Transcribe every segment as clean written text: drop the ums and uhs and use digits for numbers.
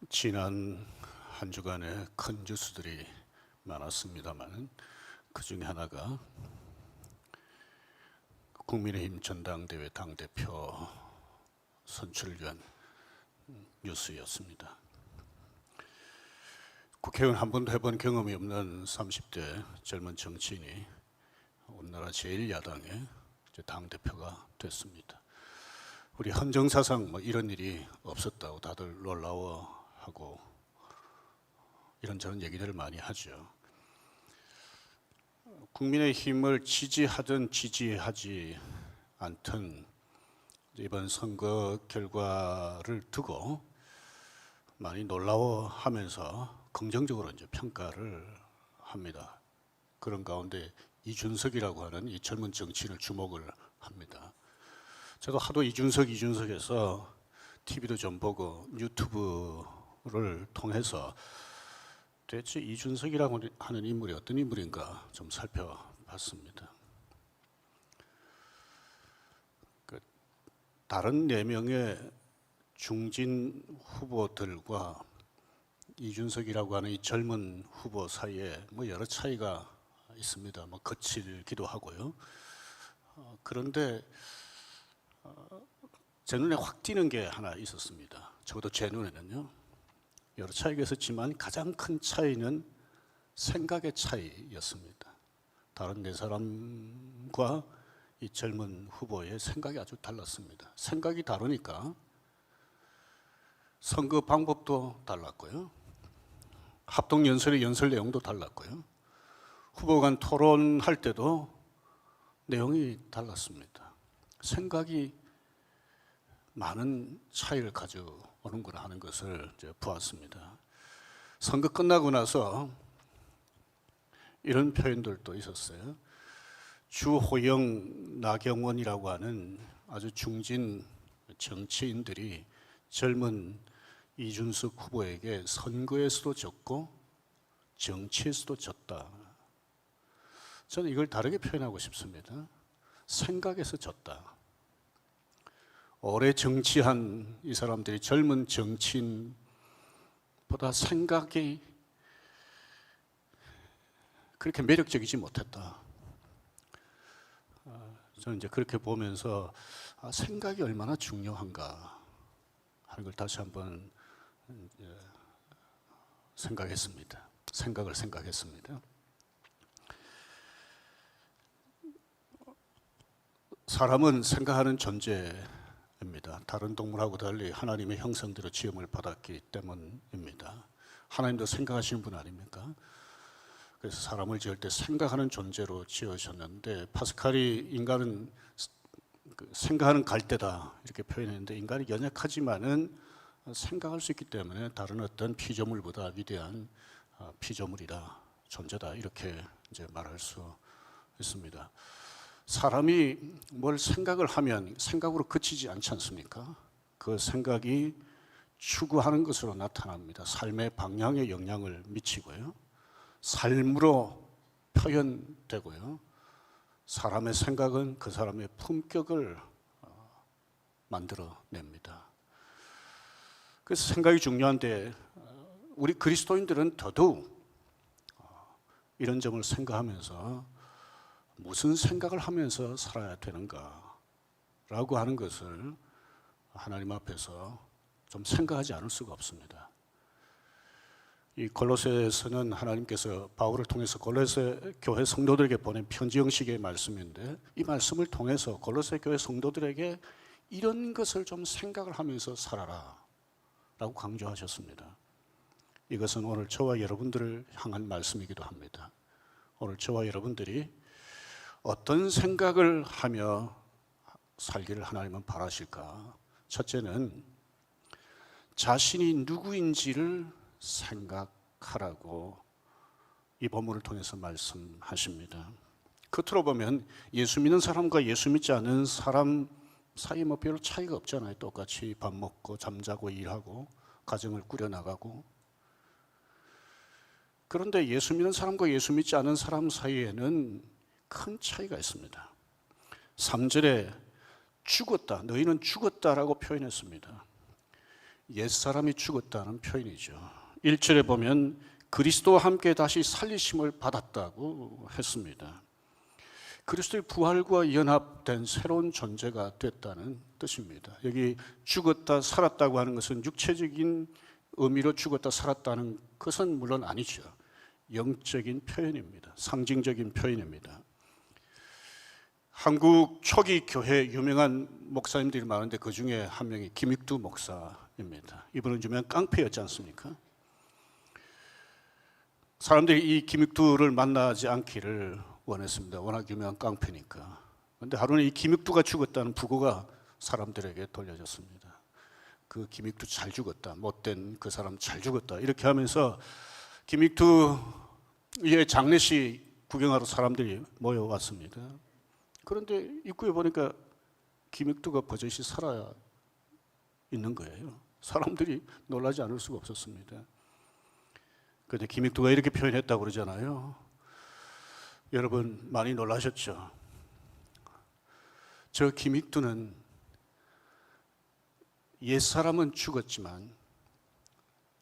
지난 한 주간에 큰 뉴스들이 많았습니다만 그 중에 하나가 국민의힘 전당대회 당대표 선출을 위한 뉴스였습니다. 국회의원 한 번도 해본 경험이 없는 30대 젊은 정치인이 우리나라 제1야당의 당대표가 됐습니다. 우리 헌정사상 이런 일이 없었다고 다들 놀라워하고 이런저런 얘기들을 많이 하죠. 국민의힘을 지지하든 지지하지 않든 이번 선거 결과를 두고 많이 놀라워하면서 긍정적으로 평가를 합니다. 그런 가운데 이준석이라고 하는 이 젊은 정치인을 주목을 합니다. 저도 하도 이준석에서 TV도 좀 보고 유튜브를 통해서 대체 이준석이라고 하는 인물이 어떤 인물인가 좀 살펴봤습니다. 다른 4명의 중진 후보들과 이준석이라고 하는 이 젊은 후보 사이에 여러 차이가 있습니다. 거칠기도 하고요. 그런데 제 눈에 확 띄는 게 하나 있었습니다. 적어도 제 눈에는요. 여러 차이가 있었지만 가장 큰 차이는 생각의 차이였습니다. 다른 4사람과 이 젊은 후보의 생각이 아주 달랐습니다. 생각이 다르니까 선거 방법도 달랐고요. 합동연설의 연설 내용도 달랐고요. 후보 간 토론할 때도 내용이 달랐습니다. 생각이 많은 차이를 가져오는구나 하는 것을 보았습니다. 선거 끝나고 나서 이런 표현들도 있었어요. 주호영, 나경원이라고 하는 아주 중진 정치인들이 젊은 이준석 후보에게 선거에서도 졌고 정치에서도 졌다. 저는 이걸 다르게 표현하고 싶습니다. 생각에서 졌다. 오래 정치한 이 사람들이 젊은 정치인보다 생각이 그렇게 매력적이지 못했다. 저는 그렇게 보면서 생각이 얼마나 중요한가 하는 걸 다시 한번 생각을 생각했습니다. 사람은 생각하는 존재입니다. 다른 동물하고 달리 하나님의 형상대로 지음을 받았기 때문입니다. 하나님도 생각하시는 분 아닙니까? 그래서 사람을 지을 때 생각하는 존재로 지으셨는데 파스칼이 인간은 생각하는 갈대다 이렇게 표현했는데 인간이 연약하지만은 생각할 수 있기 때문에 다른 어떤 피조물보다 위대한 피조물이다, 존재다 이렇게 말할 수 있습니다. 사람이 뭘 생각을 하면 생각으로 그치지 않지 않습니까? 그 생각이 추구하는 것으로 나타납니다. 삶의 방향에 영향을 미치고요. 삶으로 표현되고요. 사람의 생각은 그 사람의 품격을 만들어냅니다. 그래서 생각이 중요한데 우리 그리스도인들은 더더욱 이런 점을 생각하면서 무슨 생각을 하면서 살아야 되는가 라고 하는 것을 하나님 앞에서 좀 생각하지 않을 수가 없습니다. 이 골로새서는 하나님께서 바울을 통해서 골로새 교회 성도들에게 보낸 편지 형식의 말씀인데 이 말씀을 통해서 골로새 교회 성도들에게 이런 것을 좀 생각을 하면서 살아라 라고 강조하셨습니다. 이것은 오늘 저와 여러분들을 향한 말씀이기도 합니다. 오늘 저와 여러분들이 어떤 생각을 하며 살기를 하나님은 바라실까? 첫째는 자신이 누구인지를 생각하라고 이 본문을 통해서 말씀하십니다. 겉으로 보면 예수 믿는 사람과 예수 믿지 않는 사람 사이 별로 차이가 없잖아요. 똑같이 밥 먹고 잠자고 일하고 가정을 꾸려나가고. 그런데 예수 믿는 사람과 예수 믿지 않은 사람 사이에는 큰 차이가 있습니다. 3절에 죽었다, 너희는 죽었다라고 표현했습니다. 옛사람이 죽었다는 표현이죠. 1절에 보면 그리스도와 함께 다시 살리심을 받았다고 했습니다. 그리스도의 부활과 연합된 새로운 존재가 됐다는 뜻입니다. 여기 죽었다 살았다고 하는 것은 육체적인 의미로 죽었다 살았다는 것은 물론 아니죠. 영적인 표현입니다. 상징적인 표현입니다. 한국 초기 교회 유명한 목사님들이 많은데 그 중에 한 명이 김익두 목사입니다. 이분은 유명한 깡패였지 않습니까? 사람들이 이 김익두를 만나지 않기를 원했습니다. 워낙 유명한 깡패니까. 그런데 하루는 이 김익두가 죽었다는 부고가 사람들에게 돌려졌습니다. 그 김익두 잘 죽었다, 못된 그 사람 잘 죽었다, 이렇게 하면서 김익두의 장례식 구경하러 사람들이 모여왔습니다. 그런데 입구에 보니까 김익두가 버젓이 살아 있는 거예요. 사람들이 놀라지 않을 수가 없었습니다. 그런데 김익두가 이렇게 표현했다고 그러잖아요. 여러분 많이 놀라셨죠? 저 김익두는 옛사람은 죽었지만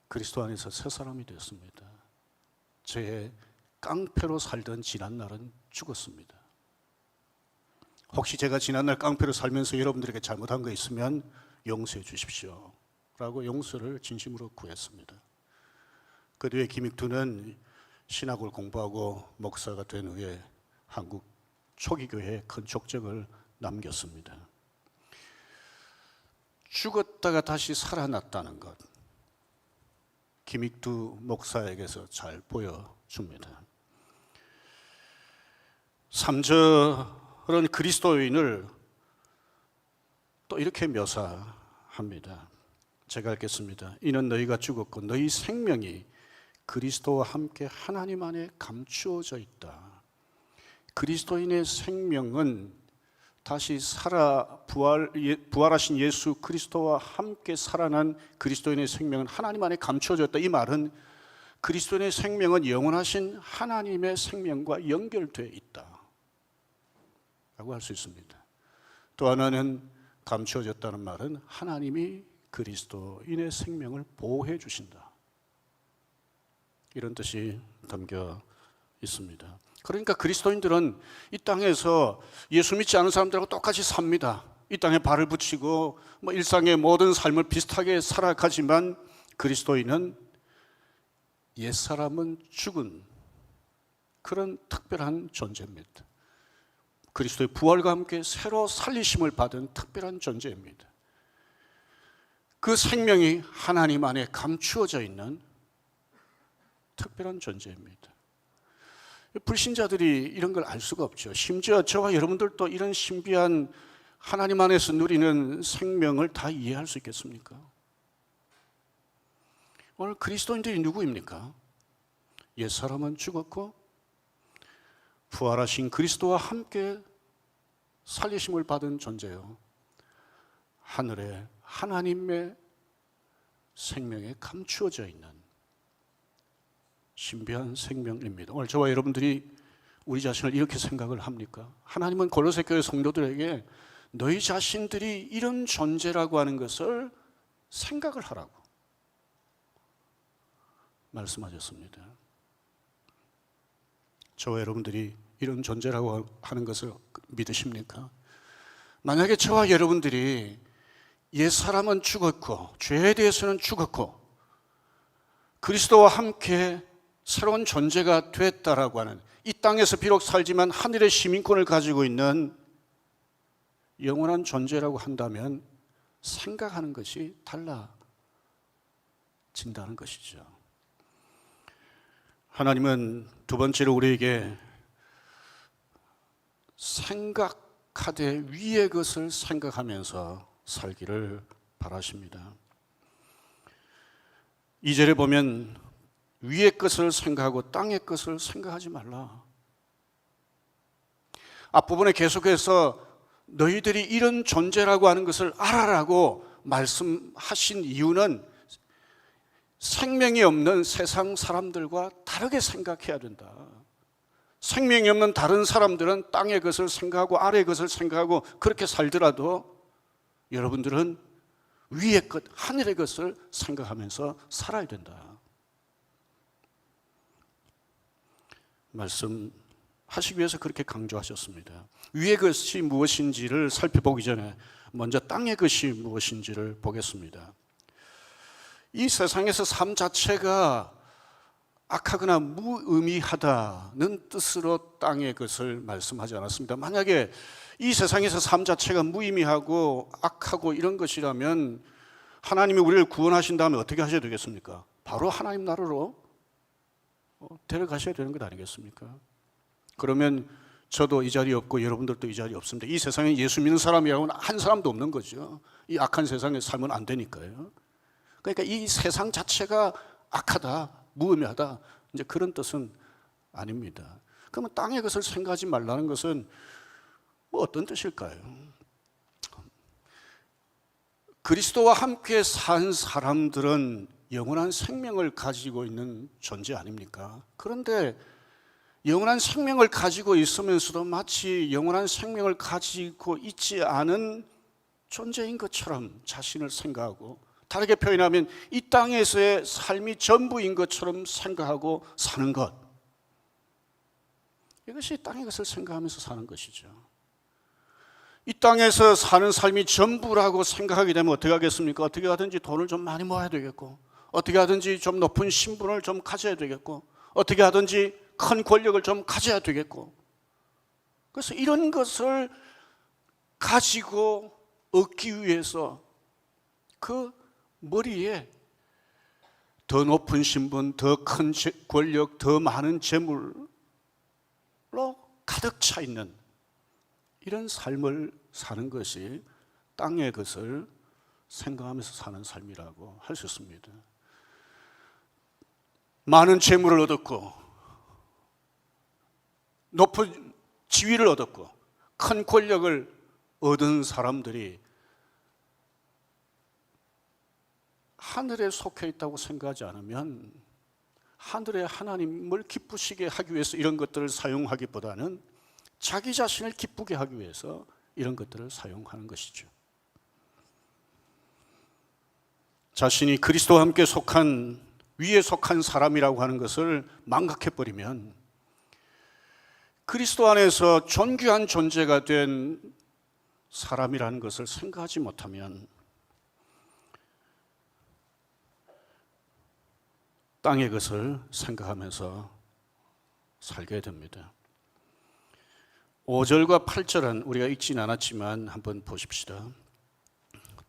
그리스도 안에서 새 사람이 되었습니다. 제 깡패로 살던 지난날은 죽었습니다. 혹시 제가 지난날 깡패로 살면서 여러분들에게 잘못한 거 있으면 용서해 주십시오 라고 용서를 진심으로 구했습니다. 그 뒤에 김익두는 신학을 공부하고 목사가 된 후에 한국 초기교회에 큰 족적을 남겼습니다. 죽었다가 다시 살아났다는 것, 김익두 목사에게서 잘 보여줍니다. 3절은 그리스도인을 또 이렇게 묘사합니다. 제가 읽겠습니다. 이는 너희가 죽었고 너희 생명이 그리스도와 함께 하나님 안에 감추어져 있다. 그리스도인의 생명은 다시 부활하신 예수 그리스도와 함께 살아난 그리스도인의 생명은 하나님 안에 감추어져 있다. 이 말은 그리스도인의 생명은 영원하신 하나님의 생명과 연결되어 있다 라고 할 수 있습니다. 또 하나는 감추어졌다는 말은 하나님이 그리스도인의 생명을 보호해 주신다, 이런 뜻이 담겨 있습니다. 그러니까 그리스도인들은 이 땅에서 예수 믿지 않은 사람들하고 똑같이 삽니다. 이 땅에 발을 붙이고 일상의 모든 삶을 비슷하게 살아가지만 그리스도인은 옛사람은 죽은 그런 특별한 존재입니다. 그리스도의 부활과 함께 새로 살리심을 받은 특별한 존재입니다. 그 생명이 하나님 안에 감추어져 있는 특별한 존재입니다. 불신자들이 이런 걸 알 수가 없죠. 심지어 저와 여러분들도 이런 신비한 하나님 안에서 누리는 생명을 다 이해할 수 있겠습니까? 오늘 그리스도인들이 누구입니까? 옛사람은 죽었고 부활하신 그리스도와 함께 살리심을 받은 존재요, 하늘에 하나님의 생명에 감추어져 있는 신비한 생명입니다. 오늘 저와 여러분들이 우리 자신을 이렇게 생각을 합니까? 하나님은 골로새 교회 성도들에게 너희 자신들이 이런 존재라고 하는 것을 생각을 하라고 말씀하셨습니다. 저와 여러분들이 이런 존재라고 하는 것을 믿으십니까? 만약에 저와 여러분들이 옛사람은 죽었고 죄에 대해서는 죽었고 그리스도와 함께 새로운 존재가 됐다라고 하는, 이 땅에서 비록 살지만 하늘의 시민권을 가지고 있는 영원한 존재라고 한다면 생각하는 것이 달라진다는 것이죠. 하나님은 두 번째로 우리에게 생각하되 위의 것을 생각하면서 살기를 바라십니다. 2절에 보면 위의 것을 생각하고 땅의 것을 생각하지 말라. 앞부분에 계속해서 너희들이 이런 존재라고 하는 것을 알아라고 말씀하신 이유는 생명이 없는 세상 사람들과 다르게 생각해야 된다. 생명이 없는 다른 사람들은 땅의 것을 생각하고 아래의 것을 생각하고 그렇게 살더라도 여러분들은 위의 것, 하늘의 것을 생각하면서 살아야 된다. 말씀하시기 위해서 그렇게 강조하셨습니다. 위의 것이 무엇인지를 살펴보기 전에 먼저 땅의 것이 무엇인지를 보겠습니다. 이 세상에서 삶 자체가 악하거나 무의미하다는 뜻으로 땅의 것을 말씀하지 않았습니다. 만약에 이 세상에서 삶 자체가 무의미하고 악하고 이런 것이라면 하나님이 우리를 구원하신 다음에 어떻게 하셔야 되겠습니까? 바로 하나님 나라로 데려가셔야 되는 것 아니겠습니까? 그러면 저도 이 자리에 없고 여러분들도 이 자리에 없습니다. 이 세상에 예수 믿는 사람이라고는 한 사람도 없는 거죠. 이 악한 세상에 살면 안 되니까요. 그러니까 이 세상 자체가 악하다, 무의미하다, 이제 그런 뜻은 아닙니다. 그러면 땅의 것을 생각하지 말라는 것은 뭐 어떤 뜻일까요? 그리스도와 함께 산 사람들은 영원한 생명을 가지고 있는 존재 아닙니까? 그런데 영원한 생명을 가지고 있으면서도 마치 영원한 생명을 가지고 있지 않은 존재인 것처럼 자신을 생각하고, 다르게 표현하면 이 땅에서의 삶이 전부인 것처럼 생각하고 사는 것, 이것이 땅의 것을 생각하면서 사는 것이죠. 이 땅에서 사는 삶이 전부라고 생각하게 되면 어떻게 하겠습니까? 어떻게 하든지 돈을 좀 많이 모아야 되겠고, 어떻게 하든지 좀 높은 신분을 좀 가져야 되겠고, 어떻게 하든지 큰 권력을 좀 가져야 되겠고, 그래서 이런 것을 가지고 얻기 위해서 그 머리에 더 높은 신분, 더 큰 권력, 더 많은 재물로 가득 차 있는 이런 삶을 사는 것이 땅의 것을 생각하면서 사는 삶이라고 할 수 있습니다. 많은 재물을 얻었고, 높은 지위를 얻었고, 큰 권력을 얻은 사람들이 하늘에 속해 있다고 생각하지 않으면, 하늘의 하나님을 기쁘시게 하기 위해서 이런 것들을 사용하기보다는 자기 자신을 기쁘게 하기 위해서 이런 것들을 사용하는 것이죠. 자신이 그리스도와 함께 속한, 위에 속한 사람이라고 하는 것을 망각해버리면, 그리스도 안에서 존귀한 존재가 된 사람이라는 것을 생각하지 못하면 땅의 것을 생각하면서 살게 됩니다. 5절과 8절은 우리가 읽지는 않았지만 한번 보십시다.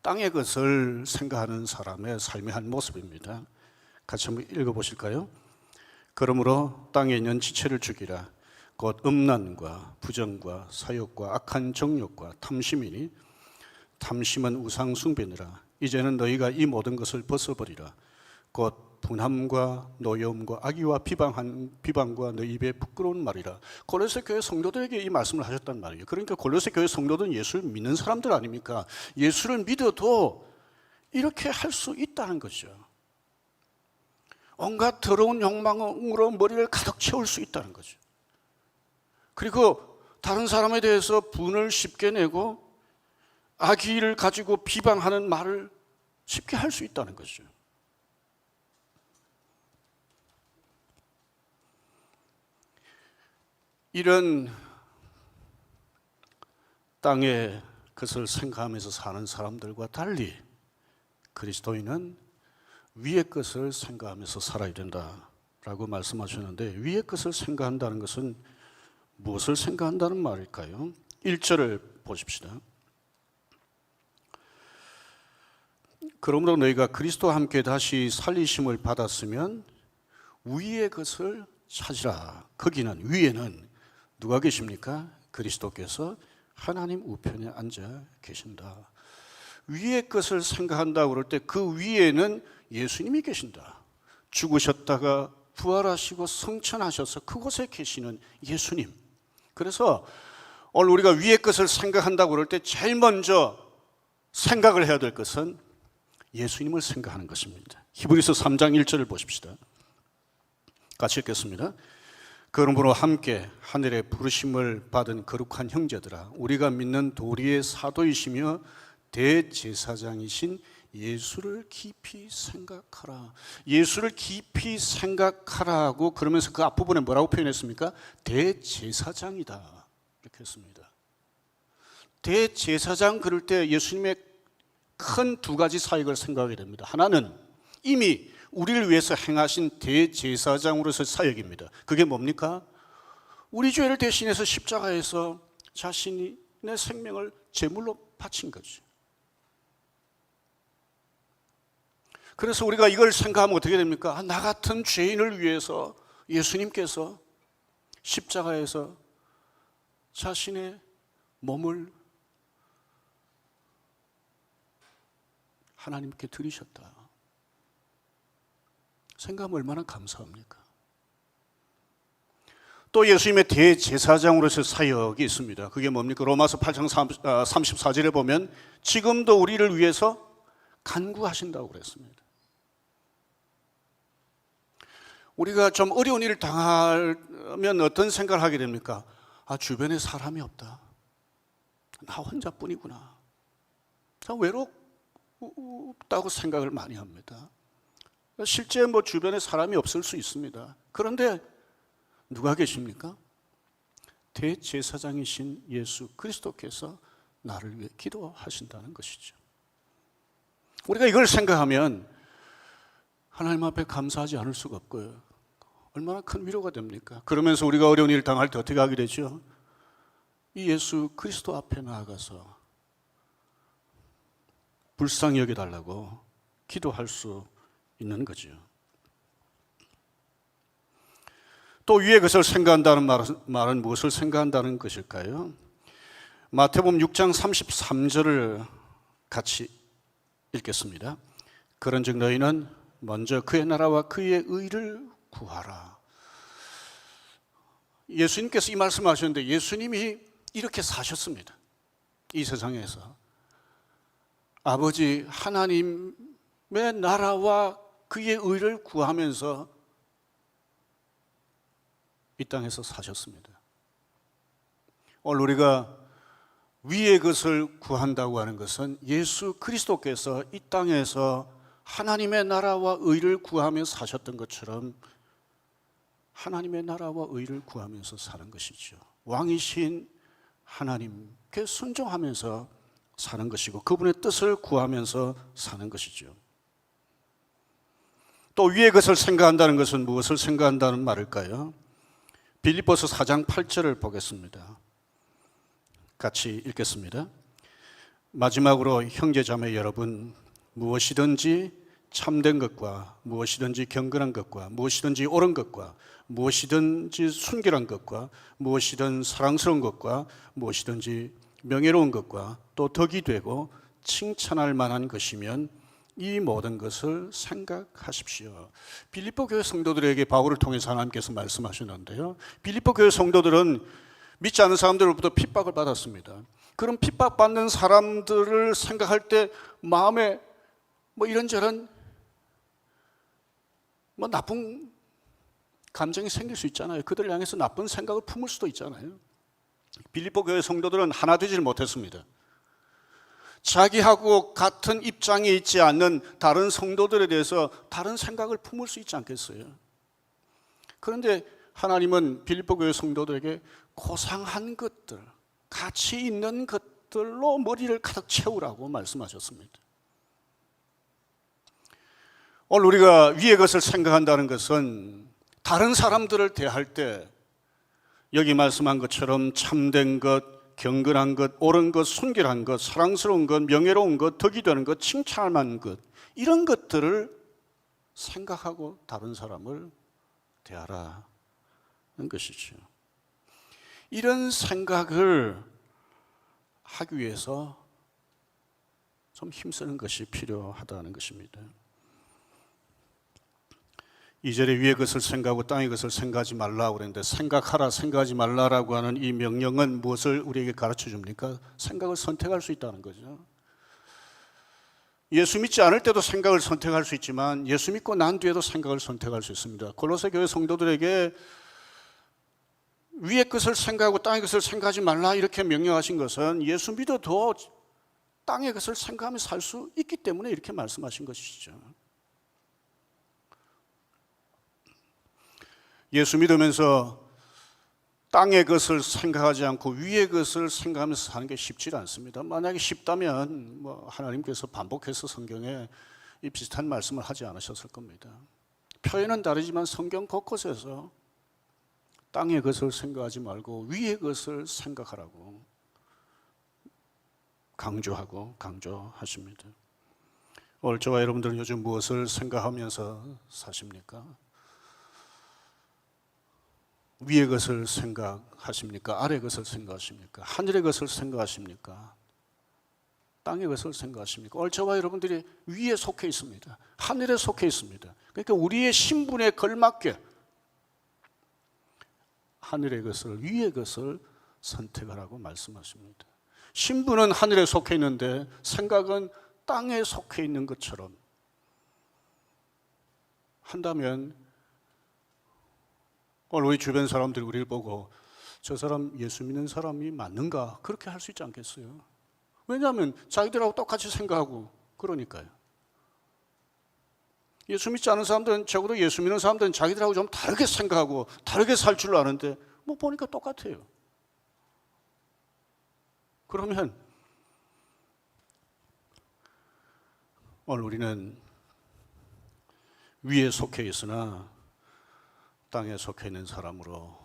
땅의 것을 생각하는 사람의 삶의 한 모습입니다. 같이 한번 읽어보실까요? 그러므로 땅에 있는 지체를 죽이라. 곧 음란과 부정과 사욕과 악한 정욕과 탐심이니 탐심은 우상 숭배니라. 이제는 너희가 이 모든 것을 벗어버리라. 곧 분함과 노여움과 악의와 비방과 너희 입에 부끄러운 말이라. 골로새 교회 성도들에게 이 말씀을 하셨단 말이에요. 그러니까 골로새 교회 성도들은 예수를 믿는 사람들 아닙니까? 예수를 믿어도 이렇게 할 수 있다는 거죠. 온갖 더러운 욕망으로 머리를 가득 채울 수 있다는 거죠. 그리고 다른 사람에 대해서 분을 쉽게 내고 악의를 가지고 비방하는 말을 쉽게 할 수 있다는 거죠. 이런 땅의 것을 생각하면서 사는 사람들과 달리 그리스도인은 위의 것을 생각하면서 살아야 된다라고 말씀하셨는데, 위의 것을 생각한다는 것은 무엇을 생각한다는 말일까요? 1절을 보십시다. 그러므로 너희가 그리스도와 함께 다시 살리심을 받았으면 위의 것을 찾으라. 거기는, 위에는 누가 계십니까? 그리스도께서 하나님 우편에 앉아 계신다. 위의 것을 생각한다고 그럴 때 그 위에는 예수님이 계신다. 죽으셨다가 부활하시고 성천하셔서 그곳에 계시는 예수님. 그래서 오늘 우리가 위의 것을 생각한다고 그럴 때 제일 먼저 생각을 해야 될 것은 예수님을 생각하는 것입니다. 히브리서 3장 1절을 보십시다. 같이 읽겠습니다. 그러므로 함께 하늘의 부르심을 받은 거룩한 형제들아, 우리가 믿는 도리의 사도이시며 대제사장이신 예수를 깊이 생각하라. 예수를 깊이 생각하라고 그러면서 그 앞부분에 뭐라고 표현했습니까? 대제사장이다 이렇게 했습니다. 대제사장 그럴 때 예수님의 큰 두 가지 사역을 생각하게 됩니다. 하나는 이미 우리를 위해서 행하신 대제사장으로서의 사역입니다. 그게 뭡니까? 우리 죄를 대신해서 십자가에서 자신의 생명을 제물로 바친 거죠. 그래서 우리가 이걸 생각하면 어떻게 됩니까? 나 같은 죄인을 위해서 예수님께서 십자가에서 자신의 몸을 하나님께 드리셨다. 생각하면 얼마나 감사합니까? 또 예수님의 대제사장으로서의 사역이 있습니다. 그게 뭡니까? 로마서 8장 34절에 보면 지금도 우리를 위해서 간구하신다고 그랬습니다. 우리가 좀 어려운 일을 당하면 어떤 생각을 하게 됩니까? 주변에 사람이 없다. 나 혼자뿐이구나. 참 외롭다고 생각을 많이 합니다. 실제 주변에 사람이 없을 수 있습니다. 그런데 누가 계십니까? 대제사장이신 예수 그리스도께서 나를 위해 기도하신다는 것이죠. 우리가 이걸 생각하면 하나님 앞에 감사하지 않을 수가 없고요. 얼마나 큰 위로가 됩니까? 그러면서 우리가 어려운 일을 당할 때 어떻게 하게 되죠? 이 예수 그리스도 앞에 나아가서 불쌍히 여겨달라고 기도할 수 있는 거죠. 또 위에 것을 생각한다는 말은 무엇을 생각한다는 것일까요? 마태복음 6장 33절을 같이 읽겠습니다. 그런즉 너희는 먼저 그의 나라와 그의 의를 구하라. 예수님께서 이 말씀하셨는데 예수님이 이렇게 사셨습니다. 이 세상에서 아버지 하나님의 나라와 그의 의를 구하면서 이 땅에서 사셨습니다. 오늘 우리가 위의 것을 구한다고 하는 것은 예수 그리스도께서 이 땅에서 하나님의 나라와 의를 구하며 사셨던 것처럼 하나님의 나라와 의를 구하면서 사는 것이죠. 왕이신 하나님께 순종하면서 사는 것이고 그분의 뜻을 구하면서 사는 것이죠. 또 위의 것을 생각한다는 것은 무엇을 생각한다는 말일까요? 빌립보서 4장 8절을 보겠습니다. 같이 읽겠습니다. 마지막으로 형제자매 여러분, 무엇이든지 참된 것과 무엇이든지 경건한 것과 무엇이든지 옳은 것과 무엇이든지 순결한 것과 무엇이든 사랑스러운 것과 무엇이든지 명예로운 것과 또 덕이 되고 칭찬할 만한 것이면 이 모든 것을 생각하십시오. 빌립보 교회 성도들에게 바울을 통해서 하나님께서 말씀하셨는데요. 빌립보 교회 성도들은 믿지 않는 사람들로부터 핍박을 받았습니다. 그런 핍박받는 사람들을 생각할 때 마음에 이런저런 나쁜 감정이 생길 수 있잖아요. 그들을 향해서 나쁜 생각을 품을 수도 있잖아요. 빌립보 교회 성도들은 하나 되질 못했습니다. 자기하고 같은 입장에 있지 않는 다른 성도들에 대해서 다른 생각을 품을 수 있지 않겠어요? 그런데 하나님은 빌립보 교회 성도들에게 고상한 것들, 가치 있는 것들로 머리를 가득 채우라고 말씀하셨습니다. 오늘 우리가 위의 것을 생각한다는 것은 다른 사람들을 대할 때 여기 말씀한 것처럼 참된 것, 경건한 것, 옳은 것, 순결한 것, 사랑스러운 것, 명예로운 것, 덕이 되는 것, 칭찬할 만한 것, 이런 것들을 생각하고 다른 사람을 대하라는 것이죠. 이런 생각을 하기 위해서 좀 힘쓰는 것이 필요하다는 것입니다. 2절에 위의 것을 생각하고 땅의 것을 생각하지 말라고 그랬는데 생각하라, 생각하지 말라라고 하는 이 명령은 무엇을 우리에게 가르쳐 줍니까? 생각을 선택할 수 있다는 거죠. 예수 믿지 않을 때도 생각을 선택할 수 있지만 예수 믿고 난 뒤에도 생각을 선택할 수 있습니다. 골로새 교회 성도들에게 위의 것을 생각하고 땅의 것을 생각하지 말라 이렇게 명령하신 것은 예수 믿어도 땅의 것을 생각하며 살 수 있기 때문에 이렇게 말씀하신 것이죠. 예수 믿으면서 땅의 것을 생각하지 않고 위의 것을 생각하면서 사는 게 쉽지 않습니다. 만약에 쉽다면 하나님께서 반복해서 성경에 이 비슷한 말씀을 하지 않으셨을 겁니다. 표현은 다르지만 성경 곳곳에서 땅의 것을 생각하지 말고 위의 것을 생각하라고 강조하십니다. 오늘 저와 여러분들은 요즘 무엇을 생각하면서 사십니까? 위의 것을 생각하십니까? 아래의 것을 생각하십니까? 하늘의 것을 생각하십니까? 땅의 것을 생각하십니까? 오늘 저와 여러분들이 위에 속해 있습니다. 하늘에 속해 있습니다. 그러니까 우리의 신분에 걸맞게 하늘의 것을, 위의 것을 선택하라고 말씀하십니다. 신분은 하늘에 속해 있는데 생각은 땅에 속해 있는 것처럼 한다면 오늘 우리 주변 사람들이 우리를 보고 저 사람 예수 믿는 사람이 맞는가? 그렇게 할 수 있지 않겠어요? 왜냐하면 자기들하고 똑같이 생각하고 그러니까요. 예수 믿지 않은 사람들은, 적어도 예수 믿는 사람들은 자기들하고 좀 다르게 생각하고 다르게 살 줄 아는데 보니까 똑같아요. 그러면 오늘 우리는 위에 속해 있으나 땅에 속해 있는 사람으로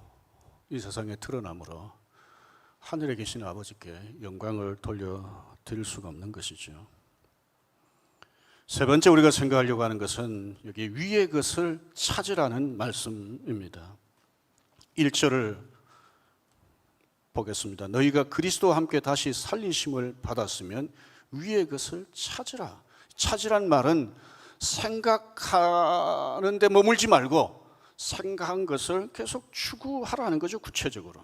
이 세상에 드러남으로 하늘에 계신 아버지께 영광을 돌려드릴 수가 없는 것이죠. 세 번째 우리가 생각하려고 하는 것은 여기 위의 것을 찾으라는 말씀입니다. 1절을 보겠습니다. 너희가 그리스도와 함께 다시 살리심을 받았으면 위의 것을 찾으라. 찾으란 말은 생각하는 데 머물지 말고 생각한 것을 계속 추구하라는 거죠. 구체적으로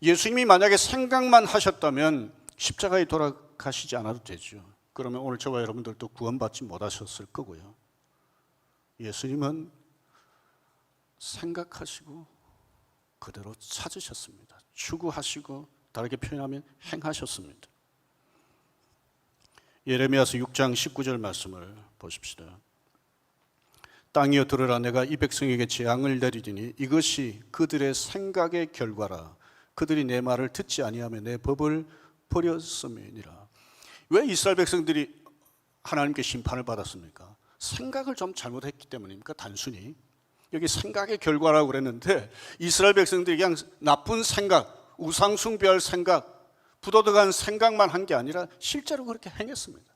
예수님이 만약에 생각만 하셨다면 십자가에 돌아가시지 않아도 되죠. 그러면 오늘 저와 여러분들도 구원받지 못하셨을 거고요. 예수님은 생각하시고 그대로 찾으셨습니다. 추구하시고 다르게 표현하면 행하셨습니다. 예레미야서 6장 19절 말씀을 보십시다. 땅이여 들으라. 내가 이 백성에게 재앙을 내리리니 이것이 그들의 생각의 결과라. 그들이 내 말을 듣지 아니하며 내 법을 버렸음이니라. 왜 이스라엘 백성들이 하나님께 심판을 받았습니까? 생각을 좀 잘못했기 때문입니까? 단순히 여기 생각의 결과라고 그랬는데 이스라엘 백성들이 그냥 나쁜 생각, 우상 숭배할 생각, 부도덕한 생각만 한 게 아니라 실제로 그렇게 행했습니다.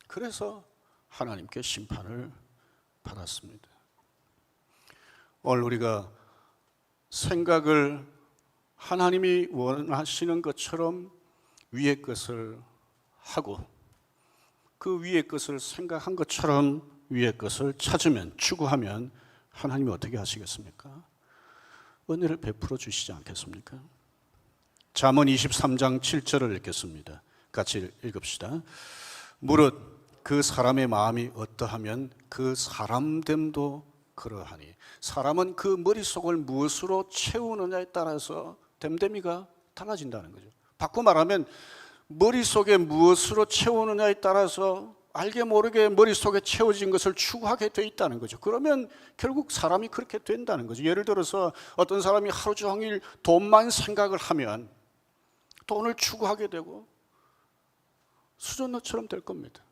그래서 하나님께 심판을 받았습니다. 오늘 우리가 생각을 하나님이 원하시는 것처럼 위의 것을 하고 그 위의 것을 생각한 것처럼 위의 것을 찾으면, 추구하면 하나님이 어떻게 하시겠습니까? 은혜를 베풀어 주시지 않겠습니까? 잠언 23장 7절을 읽겠습니다. 같이 읽읍시다. 무릇 그 사람의 마음이 어떠하면 그 사람됨도 그러하니. 사람은 그 머릿속을 무엇으로 채우느냐에 따라서 됨됨이가 달라진다는 거죠. 바꿔 말하면 머릿속에 무엇으로 채우느냐에 따라서 알게 모르게 머릿속에 채워진 것을 추구하게 돼 있다는 거죠. 그러면 결국 사람이 그렇게 된다는 거죠. 예를 들어서 어떤 사람이 하루 종일 돈만 생각을 하면 돈을 추구하게 되고 수전노처럼 될 겁니다.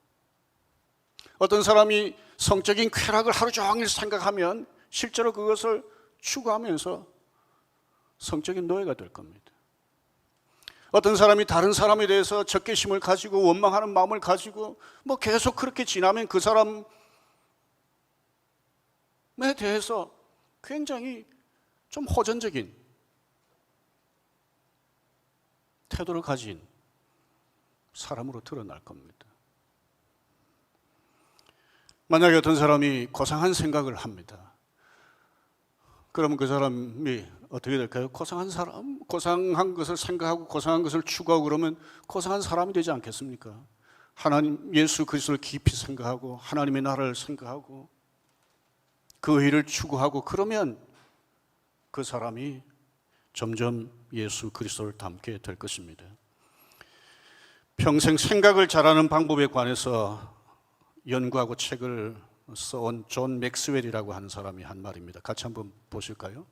어떤 사람이 성적인 쾌락을 하루 종일 생각하면 실제로 그것을 추구하면서 성적인 노예가 될 겁니다. 어떤 사람이 다른 사람에 대해서 적개심을 가지고 원망하는 마음을 가지고 계속 그렇게 지나면 그 사람에 대해서 굉장히 좀 호전적인 태도를 가진 사람으로 드러날 겁니다. 만약에 어떤 사람이 고상한 생각을 합니다. 그러면 그 사람이 어떻게 될까요? 고상한 것을 생각하고 고상한 것을 추구하고 그러면 고상한 사람이 되지 않겠습니까? 하나님, 예수 그리스도를 깊이 생각하고 하나님의 나라를 생각하고 그 의를 추구하고 그러면 그 사람이 점점 예수 그리스도를 닮게 될 것입니다. 평생 생각을 잘하는 방법에 관해서 연구하고 책을 써온 존 맥스웰이라고 하는 사람이 한 말입니다. 같이 한번 보실까요?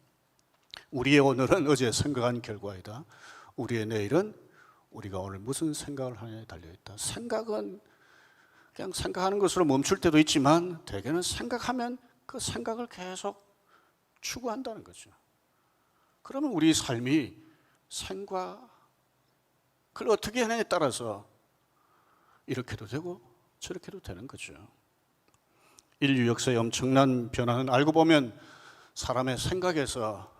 우리의 오늘은 어제 생각한 결과이다. 우리의 내일은 우리가 오늘 무슨 생각을 하느냐에 달려있다. 생각은 그냥 생각하는 것으로 멈출 때도 있지만 대개는 생각하면 그 생각을 계속 추구한다는 거죠. 그러면 우리 삶이 생각을 어떻게 하느냐에 따라서 이렇게도 되고 저렇게도 되는 거죠. 인류 역사의 엄청난 변화는 알고 보면 사람의 생각에서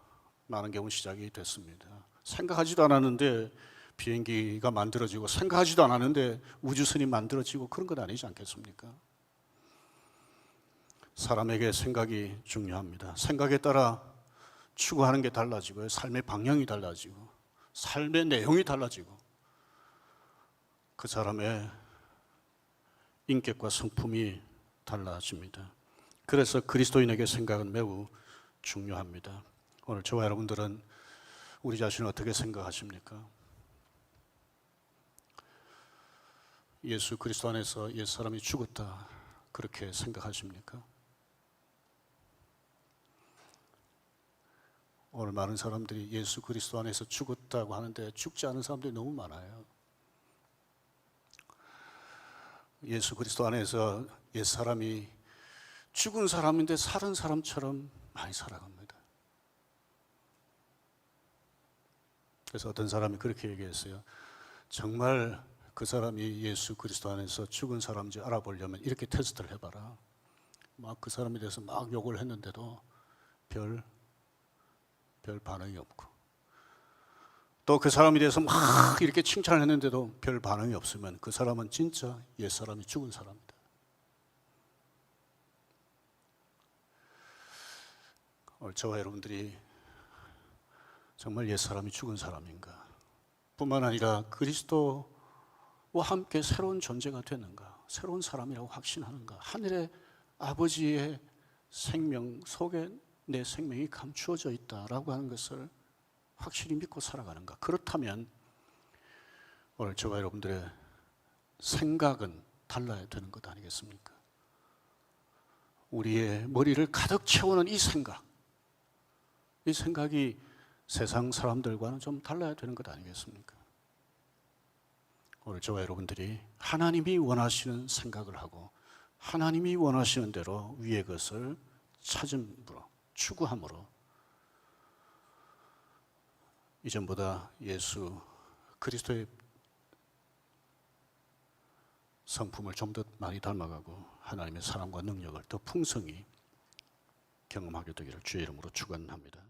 많은 경우 시작이 됐습니다. 생각하지도 않았는데 비행기가 만들어지고 생각하지도 않았는데 우주선이 만들어지고 그런 건 아니지 않겠습니까? 사람에게 생각이 중요합니다. 생각에 따라 추구하는 게 달라지고요. 삶의 방향이 달라지고 삶의 내용이 달라지고 그 사람의 인격과 성품이 달라집니다. 그래서 그리스도인에게 생각은 매우 중요합니다. 오늘 저와 여러분들은 우리 자신을 어떻게 생각하십니까? 예수 그리스도 안에서 옛사람이 죽었다 그렇게 생각하십니까? 오늘 많은 사람들이 예수 그리스도 안에서 죽었다고 하는데 죽지 않은 사람들이 너무 많아요. 예수 그리스도 안에서 옛사람이 죽은 사람인데 살은 사람처럼 많이 살아갑니다. 그래서 어떤 사람이 그렇게 얘기했어요. 정말 그 사람이 예수 그리스도 안에서 죽은 사람인지 알아보려면 이렇게 테스트를 해봐라. 막 그 사람에 대해서 막 욕을 했는데도 별 반응이 없고, 또 그 사람에 대해서 막 이렇게 칭찬을 했는데도 별 반응이 없으면 그 사람은 진짜 옛사람이 죽은 사람이다. 오늘 저와 여러분들이 정말 옛사람이 죽은 사람인가? 뿐만 아니라 그리스도와 함께 새로운 존재가 되는가? 새로운 사람이라고 확신하는가? 하늘의 아버지의 생명 속에 내 생명이 감추어져 있다라고 하는 것을 확실히 믿고 살아가는가? 그렇다면 오늘 저와 여러분들의 생각은 달라야 되는 것 아니겠습니까? 우리의 머리를 가득 채우는 이 생각이 세상 사람들과는 좀 달라야 되는 것 아니겠습니까? 오늘 저와 여러분들이 하나님이 원하시는 생각을 하고 하나님이 원하시는 대로 위의 것을 찾음으로, 추구함으로 이전보다 예수 그리스도의 성품을 좀 더 많이 닮아가고 하나님의 사랑과 능력을 더 풍성히 경험하게 되기를 주의 이름으로 축원합니다.